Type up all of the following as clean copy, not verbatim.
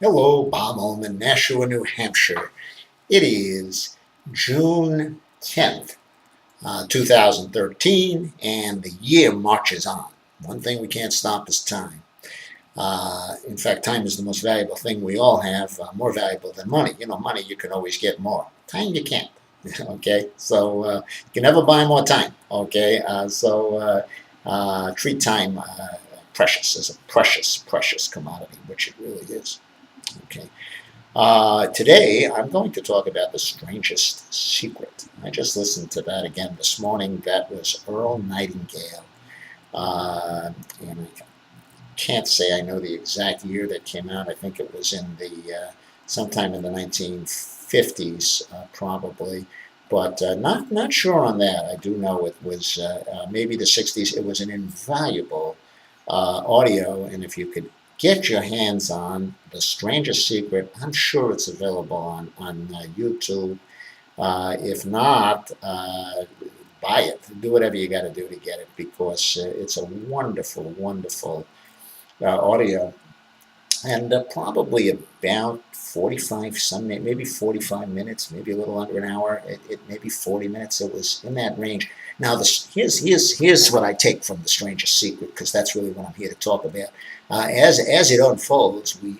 Hello, Bob Ullman, Nashua, New Hampshire. It is June 10th, 2013, and the year marches on. One thing we can't stop is time. In fact, time is the most valuable thing we all have, more valuable than money. You know, money you can always get more. Time you can't. Okay, so you can never buy more time. Okay, treat time precious as a precious, precious commodity, which it really is. Okay. Today, I'm going to talk about The Strangest Secret. I just listened to that again this morning. That was Earl Nightingale. And I can't say I know the exact year that came out. I think it was in the sometime in the 1950s, probably, but not sure on that. I do know it was maybe the 60s. It was an invaluable audio, and if you could get your hands on The Strangest Secret, I'm sure it's available on YouTube. If not, buy it. Do whatever you got to do to get it because it's a wonderful, wonderful audio, and probably about 45, maybe 45 minutes, maybe a little under an hour. It maybe 40 minutes. It was in that range. Now, here's what I take from The Strangest Secret, because that's really what I'm here to talk about. As it unfolds, we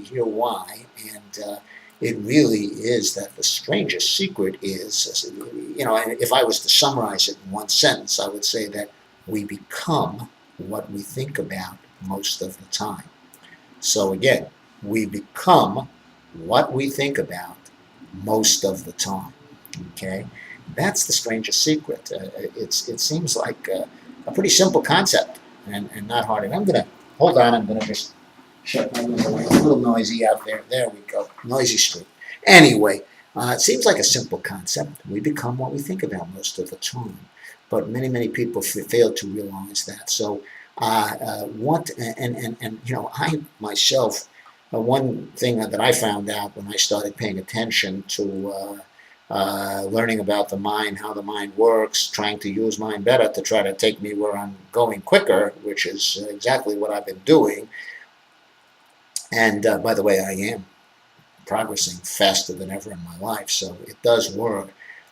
hear why, and it really is that the strangest secret is, and if I was to summarize it in one sentence, I would say that we become what we think about most of the time. So again, we become what we think about most of the time. Okay, that's the strangest secret. It seems like a pretty simple concept and not hard. And I'm gonna hold on. I'm gonna just shut my window. It's a little noisy out there. There we go. Noisy street. Anyway, it seems like a simple concept. We become what we think about most of the time, but many people fail to realize that. So what and I myself, one thing that I found out when I started paying attention to learning about the mind, how the mind works, trying to use mind better to try to take me where I'm going quicker, which is exactly what I've been doing. And by the way, I am progressing faster than ever in my life, so it does work.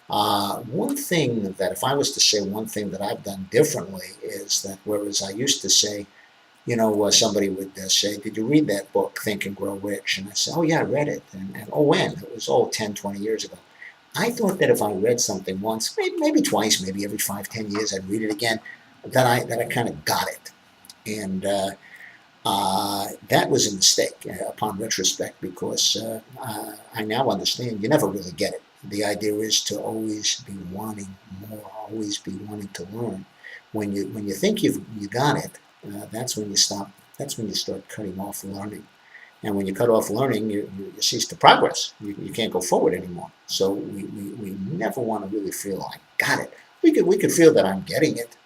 One thing that, if I was to say one thing that I've done differently, is that whereas I used to say, somebody would say, did you read that book, Think and Grow Rich? And I said, oh, yeah, I read it. And oh, when? It was 10, 20 years ago. I thought that if I read something once, maybe twice, maybe every 5, 10 years, I'd read it again, that I kind of got it. And that was a mistake upon retrospect, because I now understand you never really get it. The idea is to always be wanting more, always be wanting to learn. When you think you got it, that's when you stop. That's when you start cutting off learning. And when you cut off learning, you cease to progress. You can't go forward anymore. So we never want to really feel I got it. We could feel that I'm getting it,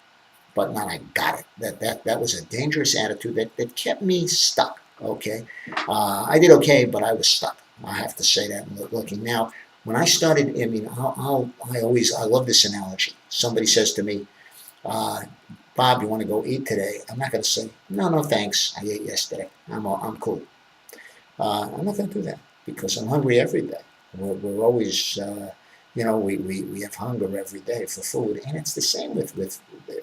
but not I got it. That was a dangerous attitude that kept me stuck. Okay, I did okay, but I was stuck. I have to say that. Looking now, when I started, I mean, I love this analogy. Somebody says to me, Bob, you want to go eat today? I'm not going to say no, thanks. I ate yesterday. I'm cool. I'm not going to do that because I'm hungry every day. We're always, we have hunger every day for food, and it's the same with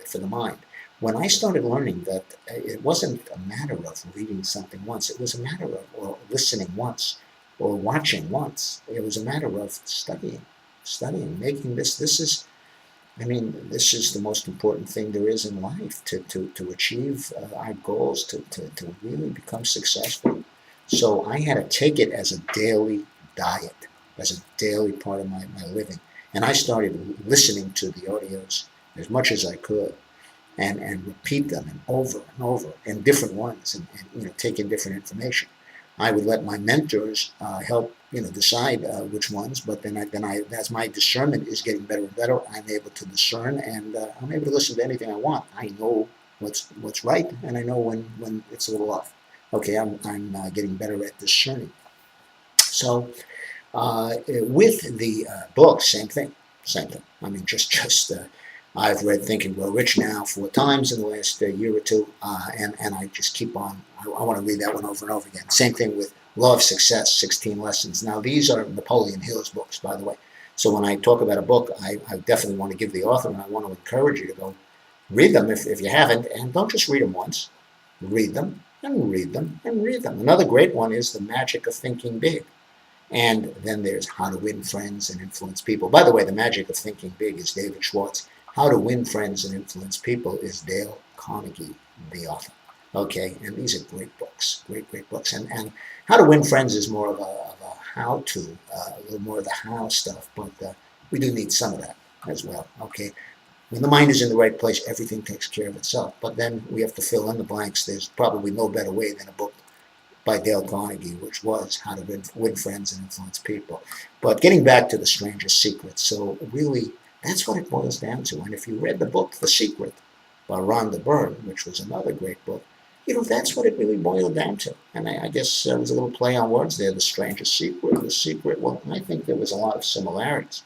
for the mind. When I started learning that it wasn't a matter of reading something once, it was a matter of or listening once or watching once. It was a matter of studying, making this. This is the most important thing there is in life to achieve our goals, to really become successful. So I had to take it as a daily diet, as a daily part of my living. And I started listening to the audios as much as I could and repeat them and over and different ones and take in different information. I would let my mentors help decide which ones, but then I as my discernment is getting better and better, I'm able to discern, and I'm able to listen to anything I want. I know what's right, and I know when it's a little off. Okay, I'm getting better at discerning. So with the book, same thing. I mean, just I've read Think and Grow Rich now 4 times in the last year or two, and I just keep on. I want to read that one over and over again. Same thing with Law of Success, 16 Lessons. Now, these are Napoleon Hill's books, by the way. So when I talk about a book, I definitely want to give the author, and I want to encourage you to go read them if you haven't, and don't just read them once. Read them, and read them, and read them. Another great one is The Magic of Thinking Big. And then there's How to Win Friends and Influence People. By the way, The Magic of Thinking Big is David Schwartz. How to Win Friends and Influence People is Dale Carnegie, the author. Okay, and these are great books, great books. And How to Win Friends is more of a how-to, a little more of the how stuff, but we do need some of that as well. Okay, when the mind is in the right place, everything takes care of itself. But then we have to fill in the blanks. There's probably no better way than a book by Dale Carnegie, which was How to Win Friends and Influence People. But getting back to The Strangest Secret, so really, that's what it boils down to. And if you read the book, The Secret, by Rhonda Byrne, which was another great book, that's what it really boiled down to. And I guess there was a little play on words there, The Strangest Secret, The Secret. Well, I think there was a lot of similarities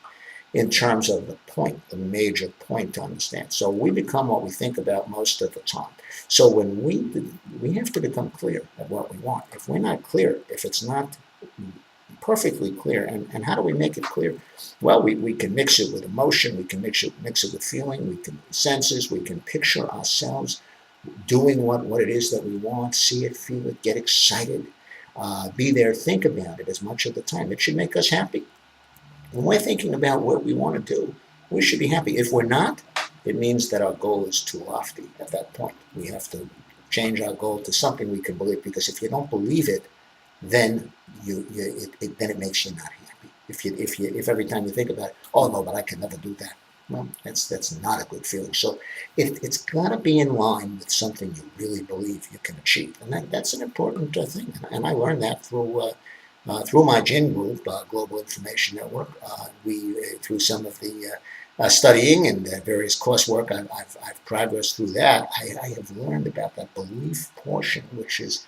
in terms of the point, the major point to understand. So we become what we think about most of the time. So when we have to become clear of what we want. If we're not clear, if it's not perfectly clear, and how do we make it clear? Well, we can mix it with emotion, we can mix it with feeling, we can senses, we can picture ourselves doing what it is that we want, see it, feel it, get excited, be there, think about it as much of the time. It should make us happy. When we're thinking about what we want to do, we should be happy. If we're not, it means that our goal is too lofty at that point. We have to change our goal to something we can believe, because if you don't believe it, then it makes you not happy. If every time you think about it, oh no, but I can never do that. Well, that's not a good feeling. So it's got to be in line with something you really believe you can achieve, and that's an important thing. And I learned that through my GIN group, Global Information Network. Through some of the studying and various coursework, I've progressed through that. I have learned about that belief portion, which is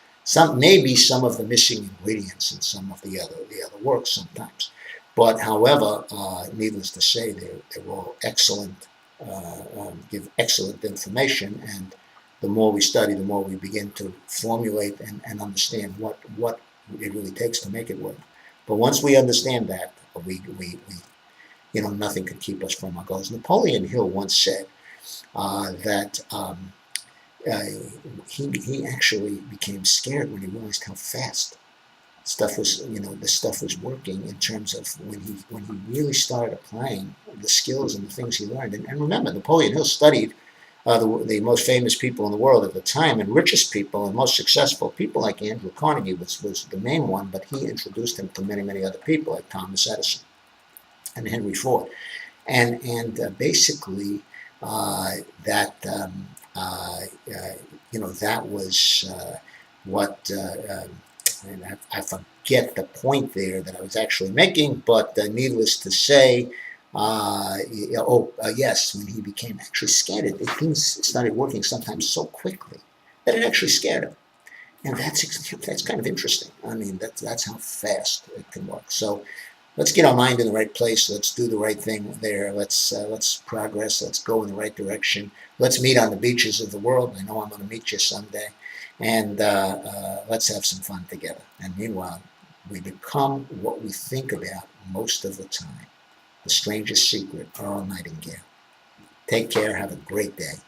maybe some of the missing ingredients in some of the other work sometimes. But however, needless to say, they're all excellent, give excellent information, and the more we study, the more we begin to formulate and understand what it really takes to make it work. But once we understand that, we nothing could keep us from our goals. Napoleon Hill once said that he actually became scared when he realized how fast the stuff was working, in terms of when he really started applying the skills and the things he learned. And remember, Napoleon Hill studied the most famous people in the world at the time, and richest people and most successful people, like Andrew Carnegie was the main one, but he introduced him to many other people, like Thomas Edison and Henry Ford. And basically that was what and I forget the point there that I was actually making, but needless to say, yes, when he became actually scared, things started working sometimes so quickly that it actually scared him. And that's kind of interesting. I mean, that's how fast it can work. So let's get our mind in the right place. Let's do the right thing there. Let's progress. Let's go in the right direction. Let's meet on the beaches of the world. I know I'm going to meet you someday. And let's have some fun together. And meanwhile, we become what we think about most of the time. The Strangest Secret, Earl Nightingale. Take care. Have a great day.